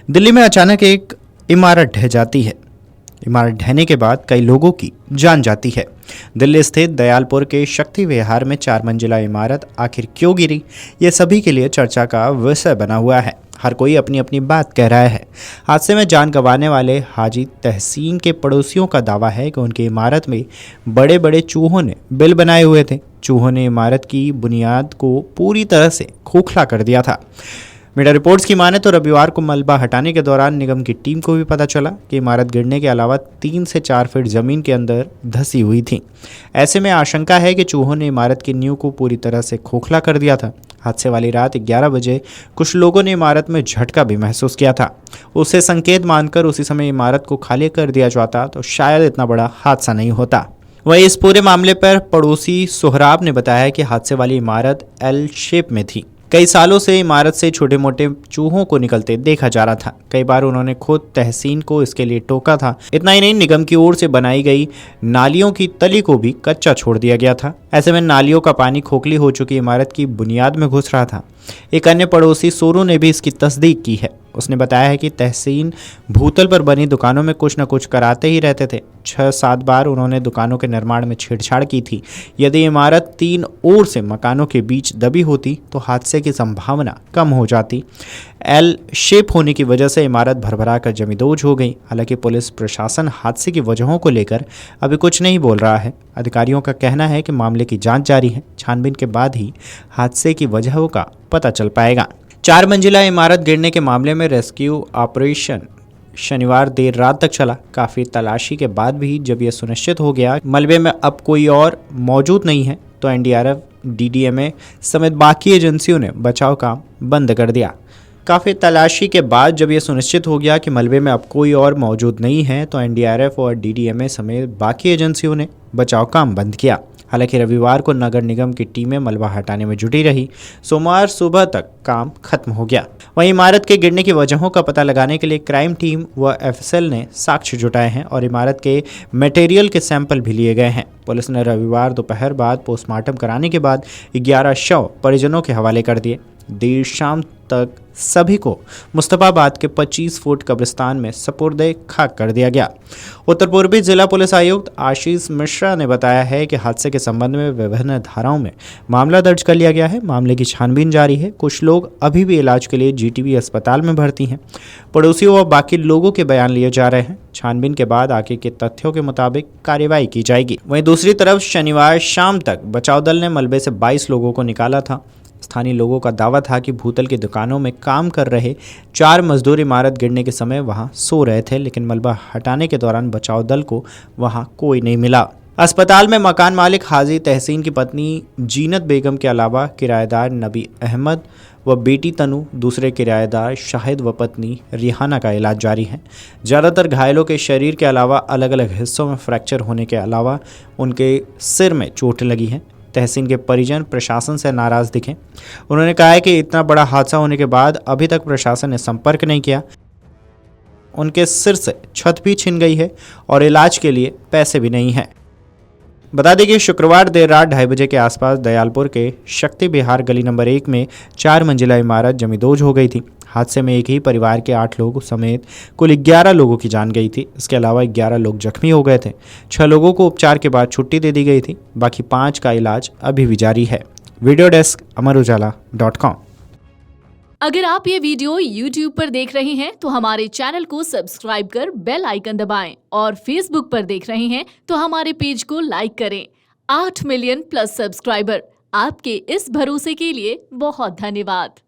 दिल्ली में अचानक एक इमारत ढह जाती है। इमारत ढहने के बाद कई लोगों की जान जाती है। दिल्ली स्थित दयालपुर के शक्ति विहार में 4 मंजिला इमारत आखिर क्यों गिरी, ये सभी के लिए चर्चा का विषय बना हुआ है। हर कोई अपनी अपनी बात कह रहा है। हादसे में जान गंवाने वाले हाजी तहसीन के पड़ोसियों का दावा है कि उनकी इमारत में बड़े बड़े चूहों ने बिल बनाए हुए थे। चूहों ने इमारत की बुनियाद को पूरी तरह से खोखला कर दिया था। मीडिया रिपोर्ट्स की माने तो रविवार को मलबा हटाने के दौरान निगम की टीम को भी पता चला कि इमारत गिरने के अलावा 3 से 4 फीट जमीन के अंदर धंसी हुई थी। ऐसे में आशंका है कि चूहों ने इमारत की नींव को पूरी तरह से खोखला कर दिया था। हादसे वाली रात 11 बजे कुछ लोगों ने इमारत में झटका भी महसूस किया था। उसे संकेत मानकर उसी समय इमारत को खाली कर दिया जाता तो शायद इतना बड़ा हादसा नहीं होता। वहीं इस पूरे मामले पर पड़ोसी सोहराब ने बताया कि हादसे वाली इमारत एल शेप में थी। कई सालों से इमारत से छोटे मोटे चूहों को निकलते देखा जा रहा था। कई बार उन्होंने खुद तहसीन को इसके लिए टोका था। इतना ही नहीं, निगम की ओर से बनाई गई नालियों की तली को भी कच्चा छोड़ दिया गया था। ऐसे में नालियों का पानी खोखली हो चुकी इमारत की बुनियाद में घुस रहा था। एक अन्य पड़ोसी सोरू ने भी इसकी तस्दीक की है। उसने बताया है कि तहसीन भूतल पर बनी दुकानों में कुछ न कुछ कराते ही रहते थे। 6-7 बार उन्होंने दुकानों के निर्माण में छेड़छाड़ की थी। यदि इमारत 3 ओर से मकानों के बीच दबी होती तो हादसे की संभावना कम हो जाती। एल शेप होने की वजह से इमारत भरभरा कर जमींदोज हो गई। हालांकि पुलिस प्रशासन हादसे की वजहों को लेकर अभी कुछ नहीं बोल रहा है। अधिकारियों का कहना है कि मामले की जांच जारी है। छानबीन के बाद ही हादसे की वजहों का पता चल पाएगा। 4 मंजिला इमारत गिरने के मामले में रेस्क्यू ऑपरेशन शनिवार देर रात तक चला। काफ़ी तलाशी के बाद भी जब यह सुनिश्चित हो गया मलबे में अब कोई और मौजूद नहीं है तो एनडीआरएफ, डीडीएमए समेत बाकी एजेंसियों ने बचाव काम बंद कर दिया। काफ़ी तलाशी के बाद जब यह सुनिश्चित हो गया कि मलबे में अब कोई और मौजूद नहीं है तो एनडीआरएफ और डीडीएमए समेत बाकी एजेंसियों ने बचाव काम बंद किया। हालांकि रविवार को नगर निगम की टीमें मलबा हटाने में जुटी रही। सोमवार सुबह तक काम खत्म हो गया। वहीं इमारत के गिरने की वजहों का पता लगाने के लिए क्राइम टीम व एफएसएल ने साक्ष्य जुटाए हैं और इमारत के मटेरियल के सैंपल भी लिए गए हैं। पुलिस ने रविवार दोपहर बाद पोस्टमार्टम कराने के बाद 11 शव परिजनों के हवाले कर दिए। देर शाम तक सभी को मुस्तफाबाद के 25 फुट कब्रिस्तान में सपुर्दे खाक कर दिया गया। उत्तर पूर्वी जिला पुलिस आयुक्त आशीष मिश्रा ने बताया है कि हादसे के संबंध में विभिन्न धाराओं में मामला दर्ज कर लिया गया है। मामले की छानबीन जारी है। कुछ लोग अभी भी इलाज के लिए जीटीबी अस्पताल में भर्ती हैं। पड़ोसियों व बाकी लोगों के बयान लिए जा रहे हैं। छानबीन के बाद आगे के तथ्यों के मुताबिक कार्रवाई की जाएगी। वहीं दूसरी तरफ शनिवार शाम तक बचाव दल ने मलबे से 22 लोगों को निकाला था। स्थानीय लोगों का दावा था कि भूतल की दुकानों में काम कर रहे 4 मजदूर इमारत गिरने के समय वहां सो रहे थे, लेकिन मलबा हटाने के दौरान बचाव दल को वहां कोई नहीं मिला। अस्पताल में मकान मालिक हाजी तहसीन की पत्नी जीनत बेगम के अलावा किराएदार नबी अहमद व बेटी तनु, दूसरे किराएदार शाहिद व पत्नी रिहाना का इलाज जारी है। ज़्यादातर घायलों के शरीर के अलावा अलग अलग हिस्सों में फ्रैक्चर होने के अलावा उनके सिर में चोट लगी है। तहसीन के परिजन प्रशासन से नाराज दिखे। उन्होंने कहा है कि इतना बड़ा हादसा होने के बाद अभी तक प्रशासन ने संपर्क नहीं किया। उनके सिर से छत भी छिन गई है और इलाज के लिए पैसे भी नहीं हैं। बता दें कि शुक्रवार देर रात 2:30 बजे के आसपास दयालपुर के शक्ति विहार गली नंबर 1 में 4 मंजिला इमारत जमींदोज हो गई थी। हादसे में एक ही परिवार के 8 लोग समेत कुल 11 लोगों की जान गई थी। इसके अलावा 11 लोग जख्मी हो गए थे। 6 लोगों को उपचार के बाद छुट्टी दे दी गई थी। बाकी 5 का इलाज अभी भी जारी है। Video desk amarujala.com। अगर आप ये वीडियो YouTube पर देख रहे हैं तो हमारे चैनल को सब्सक्राइब कर बेल आइकन दबाएं और Facebook पर देख रहे हैं तो हमारे पेज को लाइक करें। 8 मिलियन प्लस सब्सक्राइबर, आपके इस भरोसे के लिए बहुत धन्यवाद।